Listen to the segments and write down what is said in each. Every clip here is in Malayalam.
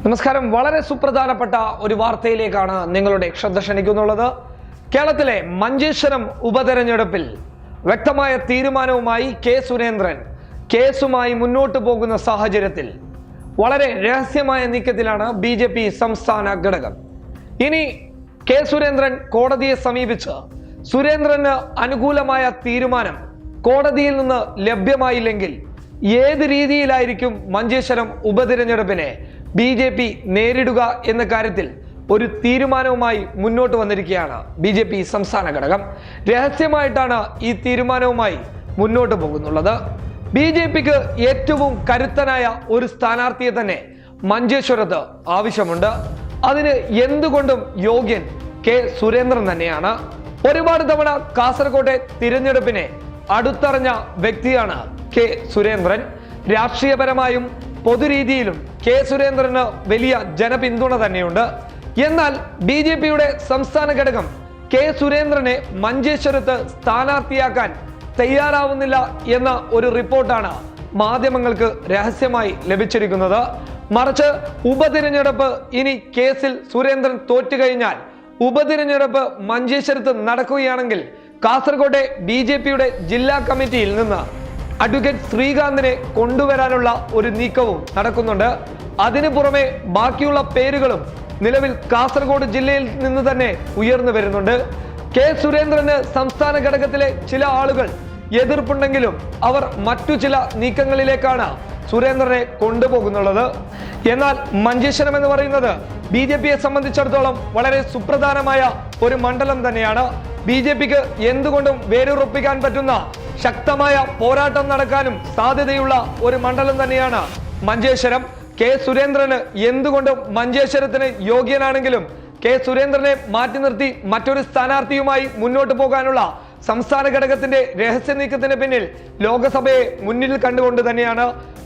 നമസ്കാരം. വളരെ സുപ്രധാനപ്പെട്ട ഒരു വാർത്തയിലേക്കാണ് നിങ്ങളുടെ ശ്രദ്ധ ക്ഷണിക്കുന്നുള്ളത്. കേരളത്തിലെ മഞ്ചേശ്വരം ഉപതെരഞ്ഞെടുപ്പിൽ വ്യക്തമായ തീരുമാനവുമായി കെ സുരേന്ദ്രൻ കേസുമായി മുന്നോട്ട് പോകുന്ന സാഹചര്യത്തിൽ വളരെ രഹസ്യമായ നീക്കത്തിലാണ് ബി.ജെ.പി. സംസ്ഥാന ഘടകം. ഇനി കെ സുരേന്ദ്രൻ കോടതിയെ സമീപിച്ച് സുരേന്ദ്രന് അനുകൂലമായ തീരുമാനം കോടതിയിൽ നിന്ന് ലഭ്യമായില്ലെങ്കിൽ ഏത് രീതിയിലായിരിക്കും മഞ്ചേശ്വരം ഉപതിരഞ്ഞെടുപ്പിനെ ബി.ജെ.പി. നേരിടുക എന്ന കാര്യത്തിൽ ഒരു തീരുമാനവുമായി മുന്നോട്ട് വന്നിരിക്കുകയാണ് ബി.ജെ.പി. സംസ്ഥാന ഘടകം. രഹസ്യമായിട്ടാണ് ഈ തീരുമാനവുമായി മുന്നോട്ട് പോകുന്നുള്ളത്. ബി.ജെ.പിക്ക് ഏറ്റവും കരുത്തനായ ഒരു സ്ഥാനാർത്ഥിയെ തന്നെ മഞ്ചേശ്വരത്ത് ആവശ്യമുണ്ട്. അതിന് എന്തുകൊണ്ടും യോഗ്യൻ കെ സുരേന്ദ്രൻ തന്നെയാണ്. ഒരുപാട് തവണ കാസർകോട്ടെ തിരഞ്ഞെടുപ്പിനെ അടുത്തറിഞ്ഞ വ്യക്തിയാണ് കെ സുരേന്ദ്രൻ. രാഷ്ട്രീയപരമായും പൊതുരീതിയിലും കെ സുരേന്ദ്രന് വലിയ ജനപിന്തുണ തന്നെയുണ്ട്. എന്നാൽ ബി.ജെ.പിയുടെ സംസ്ഥാന ഘടകം കെ സുരേന്ദ്രനെ മഞ്ചേശ്വരത്ത് സ്ഥാനാർത്ഥിയാക്കാൻ തയ്യാറാവുന്നില്ല എന്ന ഒരു റിപ്പോർട്ടാണ് മാധ്യമങ്ങൾക്ക് രഹസ്യമായി ലഭിച്ചിരിക്കുന്നത്. മറിച്ച് ഉപതിരഞ്ഞെടുപ്പ് ഇനി കേസിൽ സുരേന്ദ്രൻ തോറ്റുകഴിഞ്ഞാൽ ഉപതിരഞ്ഞെടുപ്പ് മഞ്ചേശ്വരത്ത് നടക്കുകയാണെങ്കിൽ കാസർകോട്ടെ ബി.ജെ.പിയുടെ ജില്ലാ കമ്മിറ്റിയിൽ നിന്ന് അഡ്വക്കേറ്റ് ശ്രീകാന്തിനെ കൊണ്ടുവരാനുള്ള ഒരു നീക്കവും നടക്കുന്നുണ്ട്. അതിനു പുറമെ ബാക്കിയുള്ള പേരുകളും നിലവിൽ കാസർഗോഡ് ജില്ലയിൽ നിന്ന് തന്നെ ഉയർന്നു വരുന്നുണ്ട്. കെ സുരേന്ദ്രന് സംസ്ഥാന ഘടകത്തിലെ ചില ആളുകൾ എതിർപ്പുണ്ടെങ്കിലും അവർ മറ്റു ചില നീക്കങ്ങളിലേക്കാണ് സുരേന്ദ്രനെ കൊണ്ടുപോകുന്നുള്ളത്. എന്നാൽ മഞ്ചേശ്വരം എന്ന് പറയുന്നത് ബി.ജെ.പിയെ സംബന്ധിച്ചിടത്തോളം വളരെ സുപ്രധാനമായ ഒരു മണ്ഡലം തന്നെയാണ്. ബി.ജെ.പിക്ക് എന്തുകൊണ്ടും വേരുറപ്പിക്കാൻ പറ്റുന്ന ശക്തമായ പോരാട്ടം നടക്കാനും സാധ്യതയുള്ള ഒരു മണ്ഡലം തന്നെയാണ് മഞ്ചേശ്വരം. കെ സുരേന്ദ്രന് എന്തുകൊണ്ടും മഞ്ചേശ്വരത്തിന് യോഗ്യനാണെങ്കിലും കെ സുരേന്ദ്രനെ മാറ്റി നിർത്തി മറ്റൊരു സ്ഥാനാർത്ഥിയുമായി മുന്നോട്ട് പോകാനുള്ള സംസ്ഥാന ഘടകത്തിന്റെ രഹസ്യ നീക്കത്തിന് പിന്നിൽ ലോക്സഭയെ മുന്നിൽ കണ്ടുകൊണ്ട് തന്നെയാണ്.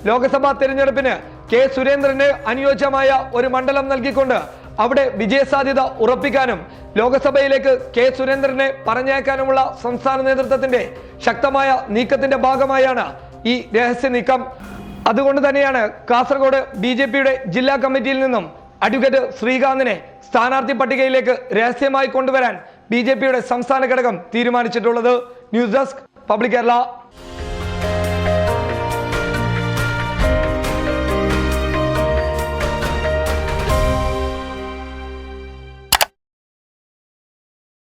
ലോക്സഭാ തെരഞ്ഞെടുപ്പിന് കെ സുരേന്ദ്രന് അനുയോജ്യമായ ഒരു മണ്ഡലം നൽകിക്കൊണ്ട് അവിടെ വിജയസാധ്യത ഉറപ്പിക്കാനും ലോക്സഭയിലേക്ക് കെ സുരേന്ദ്രനെ പറഞ്ഞയക്കാനുമുള്ള സംസ്ഥാന നേതൃത്വത്തിന്റെ ശക്തമായ നീക്കത്തിന്റെ ഭാഗമായാണ് ഈ രഹസ്യ നീക്കം. അതുകൊണ്ട് തന്നെയാണ് കാസർഗോഡ് ബി.ജെ.പിയുടെ ജില്ലാ കമ്മിറ്റിയിൽ നിന്നും അഡ്വക്കേറ്റ് ശ്രീകാന്തിനെ സ്ഥാനാർത്ഥി പട്ടികയിലേക്ക് രഹസ്യമായി കൊണ്ടുവരാൻ ബി.ജെ.പിയുടെ സംസ്ഥാന ഘടകം തീരുമാനിച്ചിട്ടുള്ളത്. News desk public Kerala.